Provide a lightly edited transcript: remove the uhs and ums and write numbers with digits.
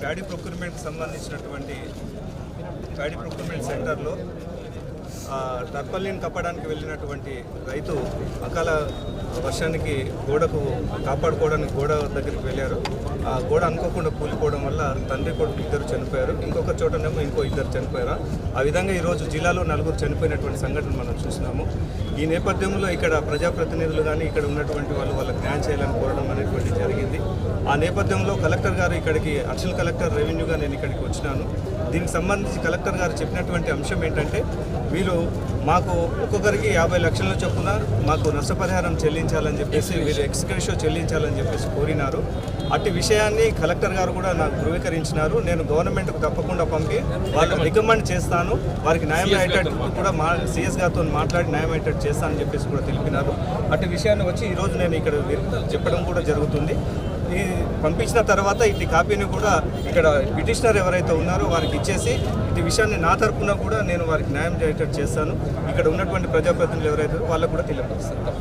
Paddy ప్రొక్యూర్మెంట్కి సంబంధించినటువంటి paddy procurement సెంటర్లో tarpaulin కప్పడానికి వెళ్ళినటువంటి రైతు అకాల వర్షానికి గోడకు కాపాడుకోవడానికి గోడ దగ్గరికి వెళ్ళారు. ఆ గోడ అనుకోకుండా కూలిపోవడం వల్ల తండ్రి కొడుకు ఇద్దరు చనిపోయారు, ఇంకొక చోటనేమో ఇంకో ఇద్దరు చనిపోయారు. ఆ విధంగా ఈరోజు జిల్లాలో 4 చనిపోయినటువంటి సంఘటన మనం చూసినాము. ఈ నేపథ్యంలో ఇక్కడ ప్రజాప్రతినిధులు కానీ ఇక్కడ ఉన్నటువంటి వాళ్ళకి న్యాయం చేయాలని కోరడం అనేటువంటి జరిగింది. ఆ నేపథ్యంలో కలెక్టర్ గారు ఇక్కడికి అడిషనల్ కలెక్టర్ రెవెన్యూగా నేను ఇక్కడికి వచ్చినాను. దీనికి సంబంధించి కలెక్టర్ గారు చెప్పినటువంటి అంశం ఏంటంటే వీళ్ళు మాకు ఒక్కొక్కరికి 50 లక్షల చొప్పున మాకు నష్టపరిహారం చెల్లించాలని చెప్పేసి వీళ్ళు ఎక్స్గ్రేషియో చెల్లించాలని చెప్పేసి కోరినారు. అట్టి విషయాన్ని కలెక్టర్ గారు కూడా నాకు ధృవీకరించినారు. నేను గవర్నమెంట్కు తప్పకుండా పంపి వాళ్ళకి రికమెండ్ చేస్తాను, వారికి న్యాయం అయ్యేటట్టు కూడా సిఎస్ గారితో మాట్లాడి న్యాయం అయ్యేటట్టు చేస్తానని చెప్పేసి కూడా తెలిపినారు. అట్టి విషయాన్ని వచ్చి ఈరోజు నేను ఇక్కడ చెప్పడం కూడా జరుగుతుంది. ఈ పంపించిన తర్వాత ఇటు కాపీని కూడా ఇక్కడ పిటిషనర్ ఎవరైతే ఉన్నారో వారికి ఇచ్చేసి ఇటు విషయాన్ని నా తరపున కూడా నేను వారికి న్యాయం చేసేటట్టు చేస్తాను. ఇక్కడ ఉన్నటువంటి ప్రజాప్రతినిధులు ఎవరైతే వాళ్ళకు కూడా తెలియపరుస్తాను.